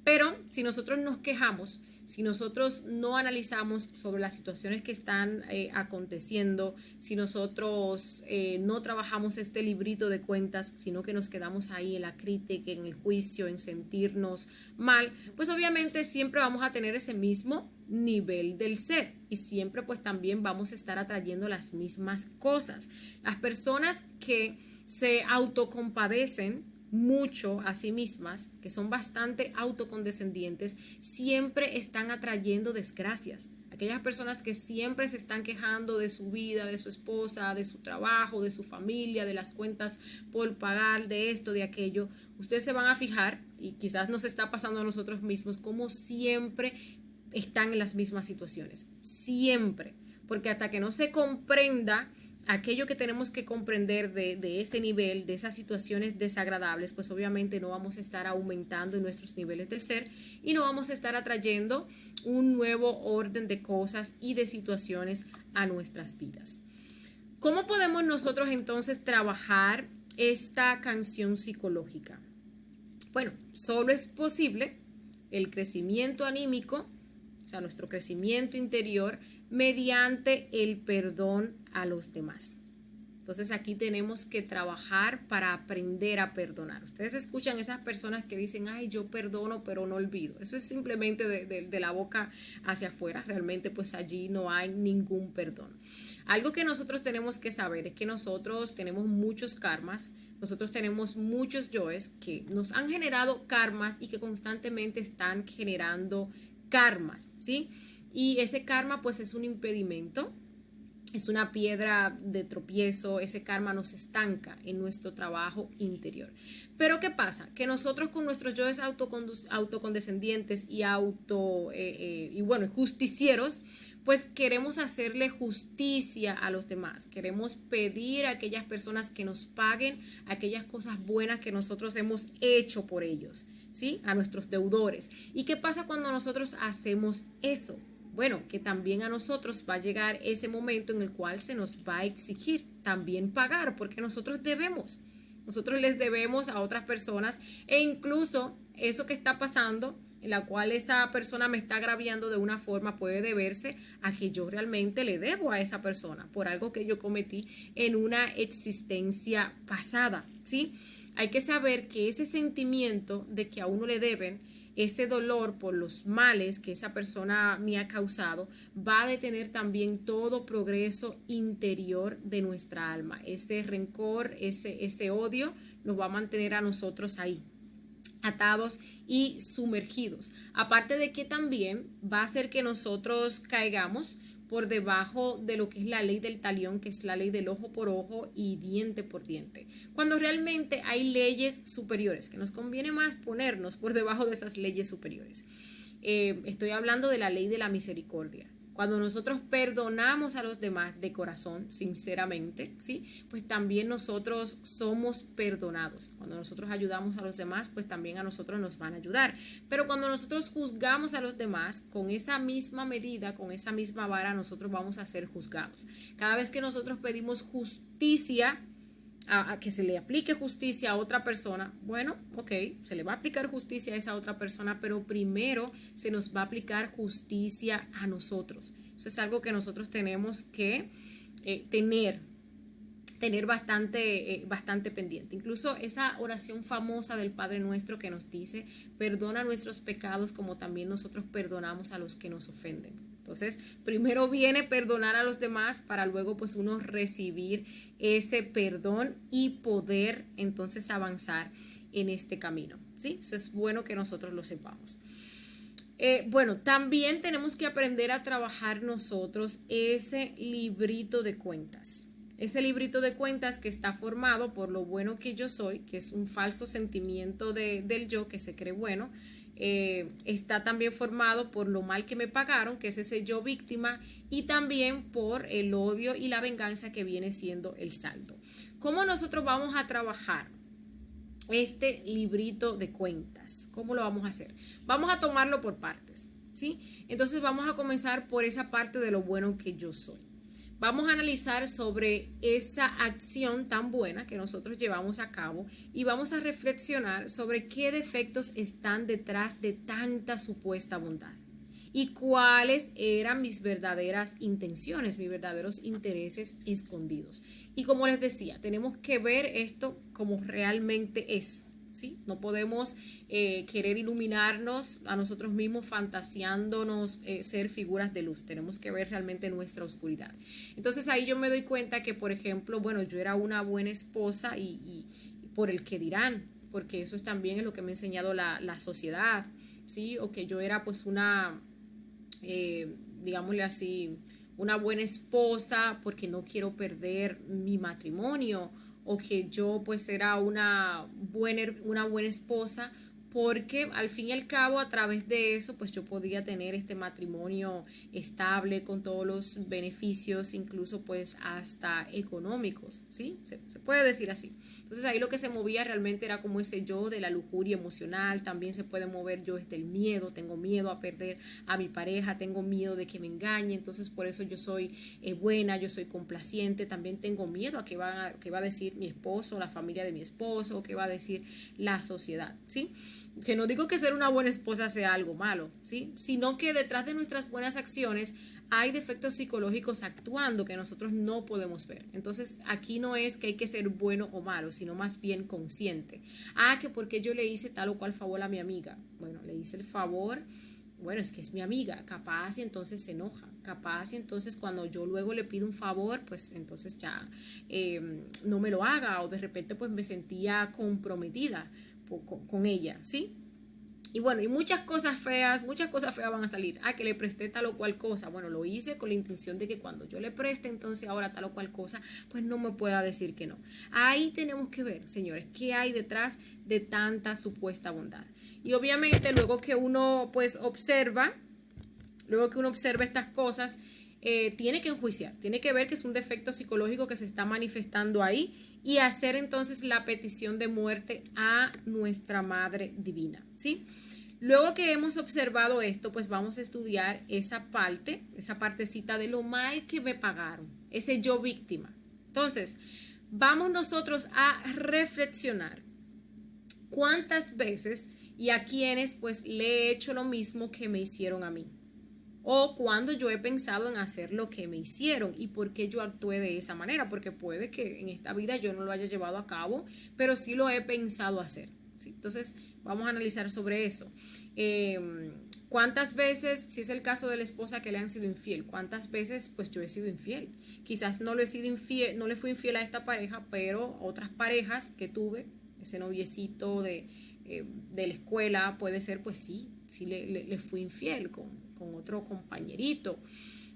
Pero si nosotros nos quejamos, si nosotros no analizamos sobre las situaciones que están aconteciendo, si nosotros no trabajamos este librito de cuentas, sino que nos quedamos ahí en la crítica, en el juicio, en sentirnos mal, pues obviamente siempre vamos a tener ese mismo nivel del ser y siempre pues también vamos a estar atrayendo las mismas cosas. Las personas que se autocompadecen mucho a sí mismas, que son bastante autocondescendientes, siempre están atrayendo desgracias. Aquellas personas que siempre se están quejando de su vida, de su esposa, de su trabajo, de su familia, de las cuentas por pagar, de esto, de aquello, ustedes se van a fijar, y quizás nos está pasando a nosotros mismos, como siempre están en las mismas situaciones, siempre, porque hasta que no se comprenda aquello que tenemos que comprender de ese nivel, de esas situaciones desagradables, pues obviamente no vamos a estar aumentando en nuestros niveles del ser y no vamos a estar atrayendo un nuevo orden de cosas y de situaciones a nuestras vidas. ¿Cómo podemos nosotros entonces trabajar esta canción psicológica? Bueno, solo es posible el crecimiento anímico, o sea, nuestro crecimiento interior, mediante el perdón a los demás. Entonces aquí tenemos que trabajar para aprender a perdonar. Ustedes escuchan esas personas que dicen, ay, yo perdono pero no olvido. Eso es simplemente de la boca hacia afuera. Realmente pues allí no hay ningún perdón. Algo que nosotros tenemos que saber es que nosotros tenemos muchos karmas, nosotros tenemos muchos yoes que nos han generado karmas y que constantemente están generando karmas, ¿sí? Y ese karma pues es un impedimento, es una piedra de tropiezo, ese karma nos estanca en nuestro trabajo interior. Pero ¿qué pasa? Que nosotros con nuestros yoes autocondescendientes y justicieros, pues queremos hacerle justicia a los demás, queremos pedir a aquellas personas que nos paguen aquellas cosas buenas que nosotros hemos hecho por ellos, ¿sí? A nuestros deudores. ¿Y qué pasa cuando nosotros hacemos eso? Bueno, que también a nosotros va a llegar ese momento en el cual se nos va a exigir también pagar, porque nosotros debemos. Nosotros les debemos a otras personas e incluso eso que está pasando, en la cual esa persona me está agraviando de una forma, puede deberse a que yo realmente le debo a esa persona por algo que yo cometí en una existencia pasada, ¿sí? Hay que saber que ese sentimiento de que a uno le deben, ese dolor por los males que esa persona me ha causado, va a detener también todo progreso interior de nuestra alma. Ese rencor, ese odio nos va a mantener a nosotros ahí, atados y sumergidos. Aparte de que también va a hacer que nosotros caigamos por debajo de lo que es la ley del talión, que es la ley del ojo por ojo y diente por diente. Cuando realmente hay leyes superiores, que nos conviene más ponernos por debajo de esas leyes superiores. Estoy hablando de la ley de la misericordia. Cuando nosotros perdonamos a los demás de corazón, sinceramente, ¿sí? Pues también nosotros somos perdonados. Cuando nosotros ayudamos a los demás, pues también a nosotros nos van a ayudar. Pero cuando nosotros juzgamos a los demás, con esa misma medida, con esa misma vara, nosotros vamos a ser juzgados. Cada vez que nosotros pedimos justicia, a que se le aplique justicia a otra persona, bueno, ok, se le va a aplicar justicia a esa otra persona, pero primero se nos va a aplicar justicia a nosotros. Eso es algo que nosotros tenemos que tener bastante pendiente. Incluso esa oración famosa del Padre Nuestro que nos dice, perdona nuestros pecados como también nosotros perdonamos a los que nos ofenden. Entonces, primero viene perdonar a los demás para luego pues uno recibir ese perdón y poder entonces avanzar en este camino, ¿sí? Eso es bueno que nosotros lo sepamos. También tenemos que aprender a trabajar nosotros ese librito de cuentas. Ese librito de cuentas que está formado por lo bueno que yo soy, que es un falso sentimiento del yo que se cree bueno. Está también formado por lo mal que me pagaron, que es ese yo víctima, y también por el odio y la venganza que viene siendo el saldo. ¿Cómo nosotros vamos a trabajar este librito de cuentas? ¿Cómo lo vamos a hacer? Vamos a tomarlo por partes, ¿sí? Entonces vamos a comenzar por esa parte de lo bueno que yo soy. vamos a analizar sobre esa acción tan buena que nosotros llevamos a cabo y vamos a reflexionar sobre qué defectos están detrás de tanta supuesta bondad y cuáles eran mis verdaderas intenciones, mis verdaderos intereses escondidos. Y como les decía, tenemos que ver esto como realmente es. ¿Sí? No podemos querer iluminarnos a nosotros mismos fantaseándonos ser figuras de luz. Tenemos que ver realmente nuestra oscuridad. Entonces ahí yo me doy cuenta que, por ejemplo, bueno, yo era una buena esposa y por el que dirán, porque eso también es lo que me ha enseñado la sociedad, ¿sí? O que yo era pues una, digámosle así, una buena esposa porque no quiero perder mi matrimonio, o que yo pues era una buena esposa porque al fin y al cabo a través de eso pues yo podía tener este matrimonio estable con todos los beneficios, incluso pues hasta económicos, ¿sí? Se puede decir así. Entonces ahí lo que se movía realmente era como ese yo de la lujuria emocional. También se puede mover yo desde el miedo. Tengo miedo a perder a mi pareja, tengo miedo de que me engañe, entonces por eso yo soy buena, yo soy complaciente. También tengo miedo a qué va a decir mi esposo, la familia de mi esposo, o qué va a decir la sociedad, ¿sí? Que no digo que ser una buena esposa sea algo malo, ¿sí? Sino que detrás de nuestras buenas acciones hay defectos psicológicos actuando que nosotros no podemos ver. Entonces aquí no es que hay que ser bueno o malo, sino más bien consciente. Que porque yo le hice tal o cual favor a mi amiga. Bueno, le hice el favor, bueno, es que es mi amiga, capaz y entonces se enoja, capaz y entonces cuando yo luego le pido un favor, pues entonces ya no me lo haga, o de repente pues me sentía comprometida con ella, ¿sí? Y bueno, y muchas cosas feas van a salir. Que le presté tal o cual cosa. Bueno, lo hice con la intención de que cuando yo le preste entonces ahora tal o cual cosa, pues no me pueda decir que no. Ahí tenemos que ver, señores, qué hay detrás de tanta supuesta bondad. Y obviamente luego que uno pues observa estas cosas, tiene que enjuiciar, tiene que ver que es un defecto psicológico que se está manifestando ahí y hacer entonces la petición de muerte a nuestra Madre Divina, ¿sí? Luego que hemos observado esto, pues vamos a estudiar esa partecita de lo mal que me pagaron, ese yo víctima. Entonces, vamos nosotros a reflexionar cuántas veces y a quiénes pues le he hecho lo mismo que me hicieron a mí. O cuando yo he pensado en hacer lo que me hicieron y por qué yo actué de esa manera, porque puede que en esta vida yo no lo haya llevado a cabo, pero sí lo he pensado hacer, ¿sí? Entonces vamos a analizar sobre eso. ¿Cuántas veces, si es el caso de la esposa que le han sido infiel, cuántas veces pues yo he sido infiel? Quizás no le fui infiel a esta pareja, pero otras parejas que tuve, ese noviecito de la escuela, puede ser pues sí le fui infiel con otro compañerito.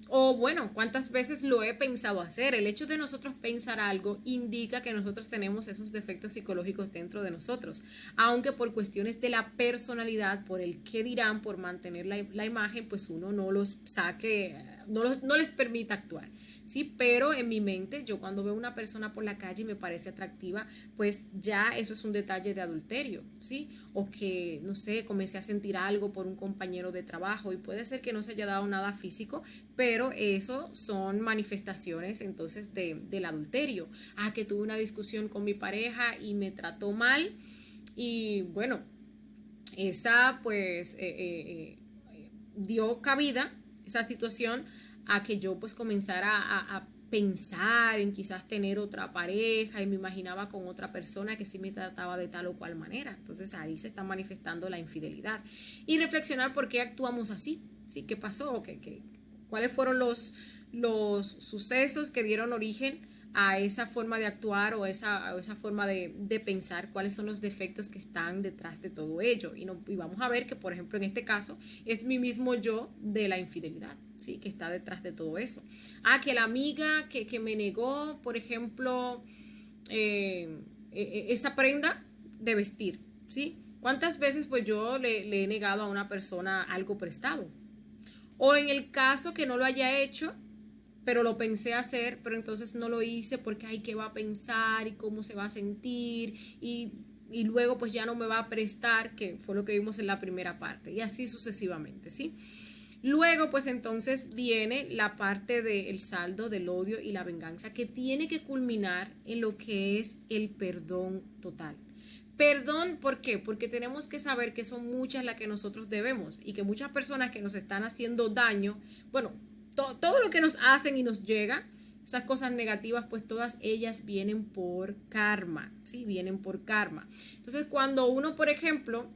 O bueno, cuántas veces lo he pensado hacer. El hecho de nosotros pensar algo indica que nosotros tenemos esos defectos psicológicos dentro de nosotros, aunque por cuestiones de la personalidad, por el qué dirán, por mantener la imagen, pues uno no los saque, no les permita actuar, ¿sí? Pero en mi mente, yo cuando veo una persona por la calle y me parece atractiva, pues ya eso es un detalle de adulterio, ¿sí? O que, no sé, comencé a sentir algo por un compañero de trabajo y puede ser que no se haya dado nada físico, pero eso son manifestaciones entonces del adulterio. Que tuve una discusión con mi pareja y me trató mal y bueno, esa pues dio cabida, esa situación, a que yo pues comenzara a pensar en quizás tener otra pareja y me imaginaba con otra persona que sí me trataba de tal o cual manera. Entonces ahí se está manifestando la infidelidad. Y reflexionar por qué actuamos así, ¿sí? ¿Qué pasó? ¿Cuáles fueron los sucesos que dieron origen a esa forma de actuar o esa forma de pensar? ¿Cuáles son los defectos que están detrás de todo ello? Y vamos a ver que, por ejemplo, en este caso, es mi mismo yo de la infidelidad, ¿sí? Que está detrás de todo eso. Que la amiga que me negó, por ejemplo, esa prenda de vestir, ¿sí? ¿Cuántas veces pues yo le he negado a una persona algo prestado? O en el caso que no lo haya hecho, pero lo pensé hacer, pero entonces no lo hice porque qué va a pensar y cómo se va a sentir y luego pues ya no me va a prestar, que fue lo que vimos en la primera parte, y así sucesivamente, ¿sí? Luego, pues entonces viene la parte del saldo del odio y la venganza, que tiene que culminar en lo que es el perdón total. Perdón, ¿por qué? Porque tenemos que saber que son muchas las que nosotros debemos y que muchas personas que nos están haciendo daño, bueno, todo lo que nos hacen y nos llega, esas cosas negativas, pues todas ellas vienen por karma, ¿sí? Vienen por karma. Entonces, cuando uno, por ejemplo,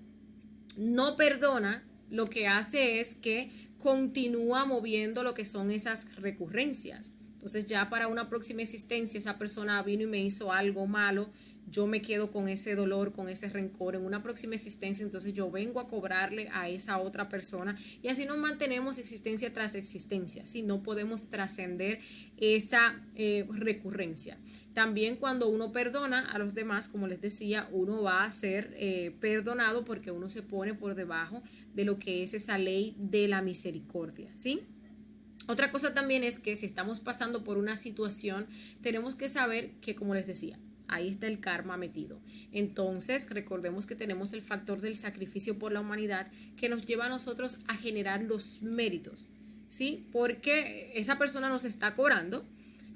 no perdona, lo que hace es que continúa moviendo lo que son esas recurrencias. Entonces, ya para una próxima existencia, esa persona vino y me hizo algo malo, yo me quedo con ese dolor, con ese rencor en una próxima existencia, entonces yo vengo a cobrarle a esa otra persona y así nos mantenemos existencia tras existencia, ¿sí? No podemos trascender esa recurrencia. También cuando uno perdona a los demás, como les decía, uno va a ser perdonado porque uno se pone por debajo de lo que es esa ley de la misericordia, ¿sí? Otra cosa también es que si estamos pasando por una situación, tenemos que saber que, como les decía, ahí está el karma metido. Entonces, recordemos que tenemos el factor del sacrificio por la humanidad que nos lleva a nosotros a generar los méritos, ¿sí? Porque esa persona nos está cobrando,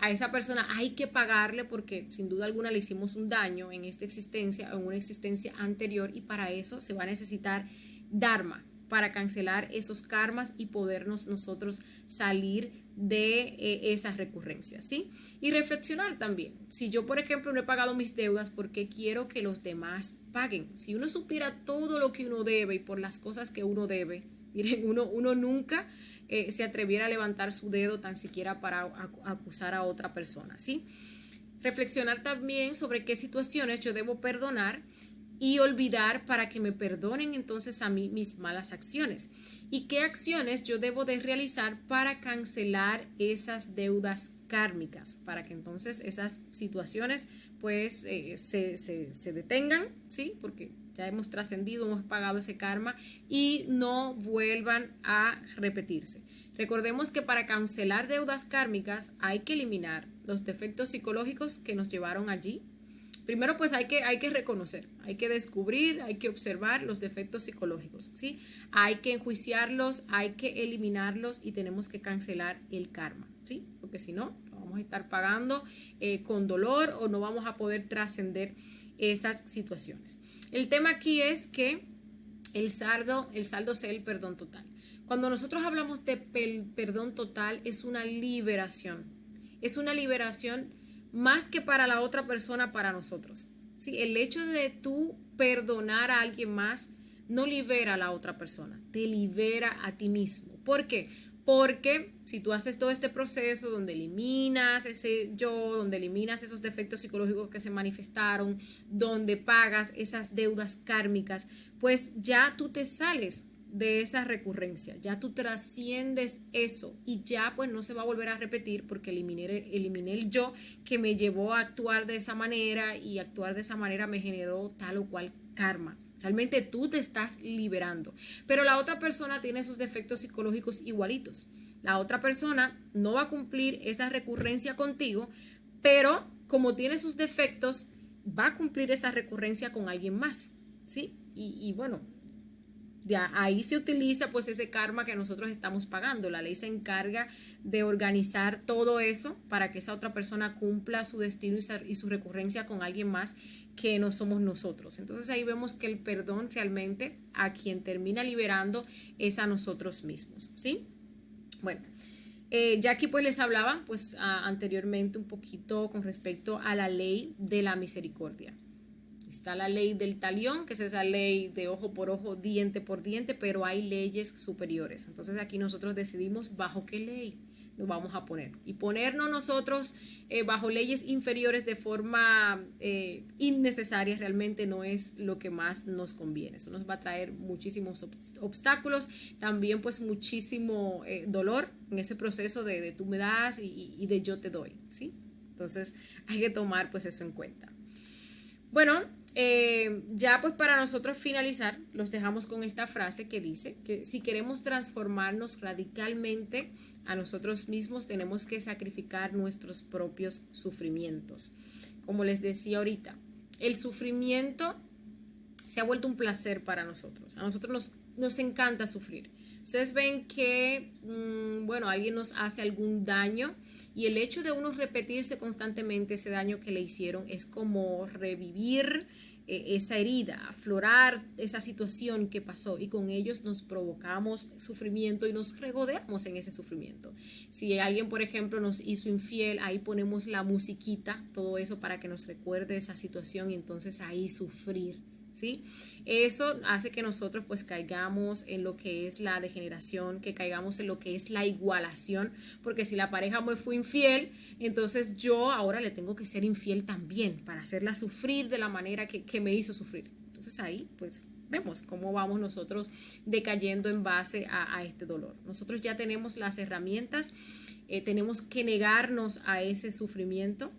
a esa persona hay que pagarle porque sin duda alguna le hicimos un daño en esta existencia o en una existencia anterior y para eso se va a necesitar dharma, para cancelar esos karmas y podernos nosotros salir de esas recurrencias, ¿sí? Y reflexionar también, si yo por ejemplo no he pagado mis deudas, ¿por qué quiero que los demás paguen? Si uno supiera todo lo que uno debe y por las cosas que uno debe, miren, uno nunca se atreviera a levantar su dedo tan siquiera para acusar a otra persona, ¿sí? Reflexionar también sobre qué situaciones yo debo perdonar y olvidar para que me perdonen entonces a mí mis malas acciones y qué acciones yo debo de realizar para cancelar esas deudas kármicas, para que entonces esas situaciones pues se detengan, ¿sí? Porque ya hemos trascendido, hemos pagado ese karma y no vuelvan a repetirse. Recordemos que para cancelar deudas kármicas hay que eliminar los defectos psicológicos que nos llevaron allí. Primero pues hay que reconocer, hay que descubrir, hay que observar los defectos psicológicos, ¿sí? Hay que enjuiciarlos, hay que eliminarlos y tenemos que cancelar el karma, ¿sí? Porque si no, vamos a estar pagando con dolor o no vamos a poder trascender esas situaciones. El tema aquí es que el saldo sea el perdón total. Cuando nosotros hablamos de perdón total es una liberación más que para la otra persona, para nosotros. ¿Sí? El hecho de tú perdonar a alguien más no libera a la otra persona, te libera a ti mismo. ¿Por qué? Porque si tú haces todo este proceso donde eliminas ese yo, donde eliminas esos defectos psicológicos que se manifestaron, donde pagas esas deudas kármicas, pues ya tú te sales de esa recurrencia, ya tú trasciendes eso y ya pues no se va a volver a repetir porque eliminé el yo que me llevó a actuar de esa manera y actuar de esa manera me generó tal o cual karma. Realmente tú te estás liberando, pero la otra persona tiene sus defectos psicológicos igualitos. La otra persona no va a cumplir esa recurrencia contigo, pero como tiene sus defectos, va a cumplir esa recurrencia con alguien más, ¿sí? Y bueno, ya ahí se utiliza pues ese karma que nosotros estamos pagando. La ley se encarga de organizar todo eso para que esa otra persona cumpla su destino y su recurrencia con alguien más que no somos nosotros. Entonces ahí vemos que el perdón realmente a quien termina liberando es a nosotros mismos, ¿sí? Bueno, ya aquí pues les hablaba pues anteriormente un poquito con respecto a la ley de la misericordia. Está la ley del talión, que es esa ley de ojo por ojo, diente por diente, pero hay leyes superiores. Entonces aquí nosotros decidimos bajo qué ley nos vamos a poner. Y ponernos nosotros bajo leyes inferiores de forma innecesaria realmente no es lo que más nos conviene. Eso nos va a traer muchísimos obstáculos, también pues muchísimo dolor en ese proceso de tú me das y de yo te doy, ¿sí? Entonces hay que tomar pues eso en cuenta. Bueno, ya pues para nosotros finalizar, los dejamos con esta frase que dice que si queremos transformarnos radicalmente a nosotros mismos, tenemos que sacrificar nuestros propios sufrimientos. Como les decía ahorita, el sufrimiento se ha vuelto un placer para nosotros. A nosotros nos encanta sufrir. Ustedes ven que, bueno, alguien nos hace algún daño y el hecho de uno repetirse constantemente ese daño que le hicieron es como revivir esa herida, aflorar esa situación que pasó y con ellos nos provocamos sufrimiento y nos regodeamos en ese sufrimiento. Si alguien, por ejemplo, nos hizo infiel, ahí ponemos la musiquita, todo eso para que nos recuerde esa situación y entonces ahí sufrir, ¿sí? Eso hace que nosotros pues caigamos en lo que es la degeneración, que caigamos en lo que es la igualación, porque si la pareja me fue infiel, entonces yo ahora le tengo que ser infiel también para hacerla sufrir de la manera que me hizo sufrir. Entonces ahí pues vemos cómo vamos nosotros decayendo en base a este dolor. Nosotros ya tenemos las herramientas, tenemos que negarnos a ese sufrimiento.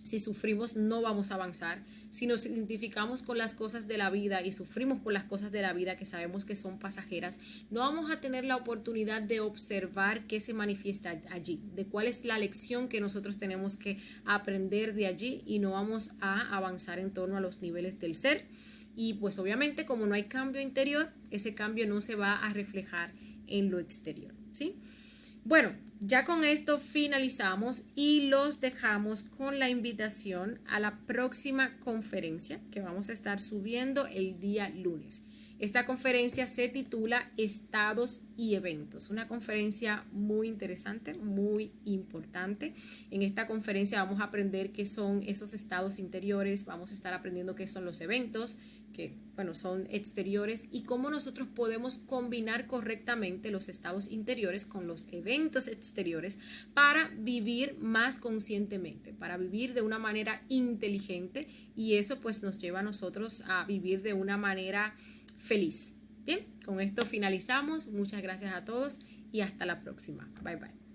Si sufrimos no vamos a avanzar. Si nos identificamos con las cosas de la vida y sufrimos por las cosas de la vida que sabemos que son pasajeras, no vamos a tener la oportunidad de observar qué se manifiesta allí, de cuál es la lección que nosotros tenemos que aprender de allí y no vamos a avanzar en torno a los niveles del ser. Y pues obviamente como no hay cambio interior, ese cambio no se va a reflejar en lo exterior, ¿sí? Bueno, ya con esto finalizamos y los dejamos con la invitación a la próxima conferencia que vamos a estar subiendo el día lunes. Esta conferencia se titula Estados y Eventos, una conferencia muy interesante, muy importante. En esta conferencia vamos a aprender qué son esos estados interiores, vamos a estar aprendiendo qué son los eventos, que bueno, son exteriores y cómo nosotros podemos combinar correctamente los estados interiores con los eventos exteriores para vivir más conscientemente, para vivir de una manera inteligente y eso pues nos lleva a nosotros a vivir de una manera feliz. Bien, con esto finalizamos. Muchas gracias a todos y hasta la próxima. Bye bye.